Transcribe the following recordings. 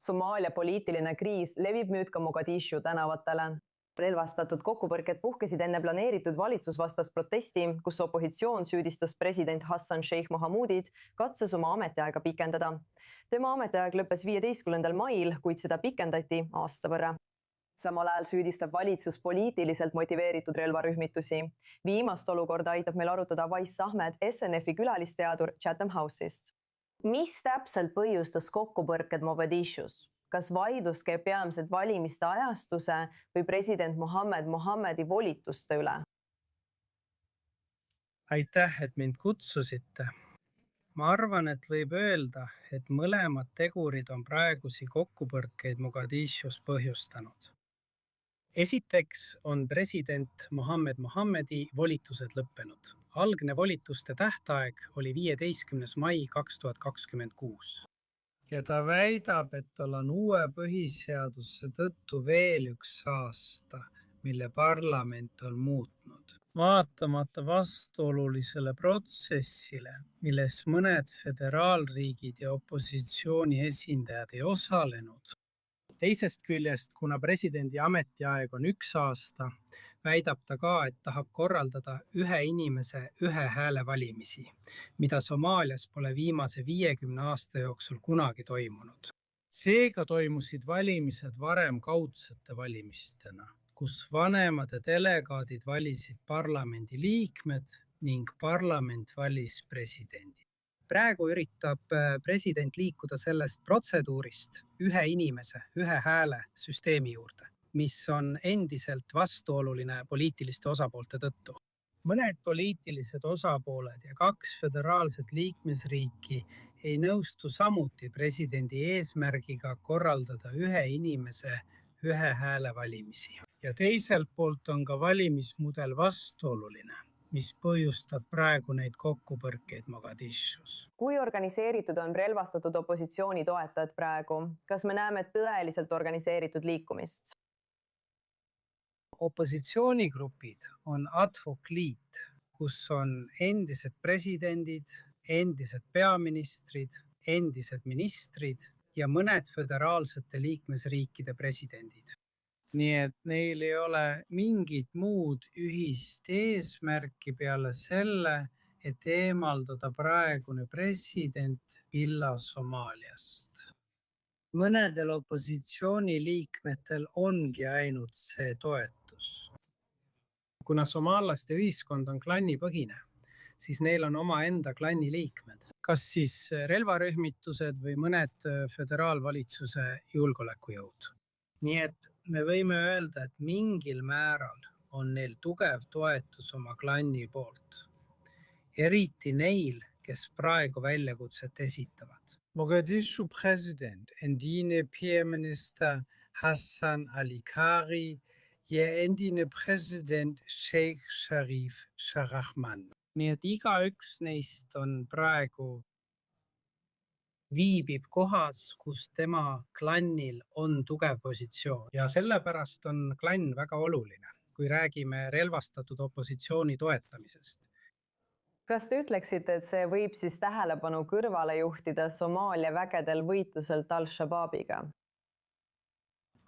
Somaalia poliitiline kriis levib nüüd ka Mogadishu tänavatele. Relvastatud kokkupõrked puhkesid enne planeeritud valitsusvastast protesti, kus opositsioon süüdistas president Hassan Sheikh Mohamudit katses oma ametiaega pikendada. Tema ametiaeg lõppes 15. mail, kuid seda pikendati aasta võrra. Samal ajal süüdistab valitsus poliitiliselt motiveeritud relvarühmitusi. Viimast olukorda aitab meil arutada Wais Ahmed, SNF-i külalisteadur Chatham House'ist. Mis täpselt põhjustas kokkupõrked Mogadishus? Kas vaidlus käib peamiselt valimiste ajastuse või president Mohamedi volituste üle? Aitäh, et mind kutsusite. Ma arvan, et võib öelda, et mõlemad tegurid on praegusi kokkupõrkeid Mogadishus põhjustanud. Esiteks on president Mohamedi volitused lõppenud. Algne volituste tähtaeg oli 15. mai 2026. Ja ta väidab, et tal on uue põhiseaduse tõttu veel üks aasta, mille parlament on muutnud. Vaatamata vastuolulisele protsessile, milles mõned föderaalriigid ja opositsiooni esindajad ei osalenud. Teisest küljest, kuna presidendi ametiaeg on 1 aasta, väidab ta ka, et tahab korraldada ühe inimese ühe hääle valimisi, mida Somaalias pole viimase 50 aasta jooksul kunagi toimunud. Seega toimusid valimised varem kaudsete valimistena, kus vanemad ja delegaadid valisid parlamendi liikmed ning parlament valis presidendi. Praegu üritab president liikuda sellest protseduurist ühe inimese, ühe hääle süsteemi juurde, mis on endiselt vastuoluline poliitiliste osapoolte tõttu. Mõned poliitilised osapooled ja 2 föderaalset liikmesriiki ei nõustu samuti presidendi eesmärgiga korraldada ühe inimese ühe hääle valimisi. Ja teiselt poolt on ka valimismudel vastuoluline, mis põhjustab praegu neid kokkupõrkeid Mogadishus. Kui organiseeritud on relvastatud opositsiooni toetajad praegu? Kas me näeme tõeliselt organiseeritud liikumist? Opositsioonigrupid on ad hoc liit, kus on endised presidendid, endised peaministrid, endised ministrid ja mõned föderaalsete liikmesriikide presidendid. Nii et neil ei ole mingit muud ühist eesmärki peale selle, et eemaldada praegune president Somaaliast. Mõnedel opositsiooni liikmetel ongi ainult see toetus. Kuna somaallaste ühiskond on klannipõhine, siis neil on omaenda klanni liikmed, kas siis relvarühmitused või mõned föderaalvalitsuse julgeolekujõud. Nii et me võime öelda, et mingil määral on neil tugev toetus oma klanni poolt. Eriti neil, kes praegu väljakutset esitavad. Mogadishu president, endine peaminister Hassan Ali Khari ja endine president Sheikh Sharif Shahrahman. Nii et igaüks neist on praegu viibib kohas, kus tema klannil on tugev positsioon. Ja sellepärast on klann väga oluline, kui räägime relvastatud opositsiooni toetamisest. Kas te ütleksite, et see võib siis tähelepanu kõrvale juhtida Somaalia vägedel võitluselt Al-Shabaabiga?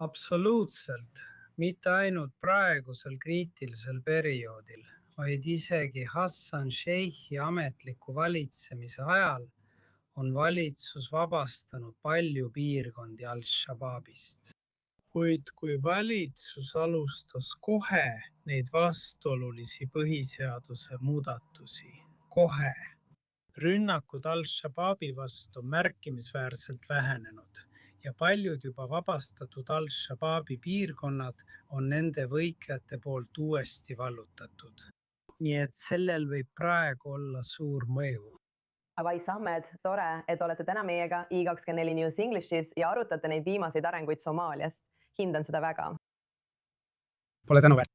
Absoluutselt. Mitte ainult praegusel kriitilisel perioodil, vaid isegi Hassan Sheikhi ametliku valitsemise ajal on valitsus vabastanud palju piirkondi Al-Shabaabist. Kuid kui valitsus alustas kohe neid vastuolulisi põhiseaduse muudatusi, rünnakud Al-Shabaabi vastu märkimisväärselt vähenenud ja paljud juba vabastatud Al-Shabaabi piirkonnad on nende võitlejate poolt uuesti vallutatud. Nii et sellel võib praegu olla suur mõju. Wais Ahmed, tore, et olete täna meiega i24 News Englishis ja arutate neid viimaseid arenguid Somaaliast. Hindan seda väga. Pole tänuväärt.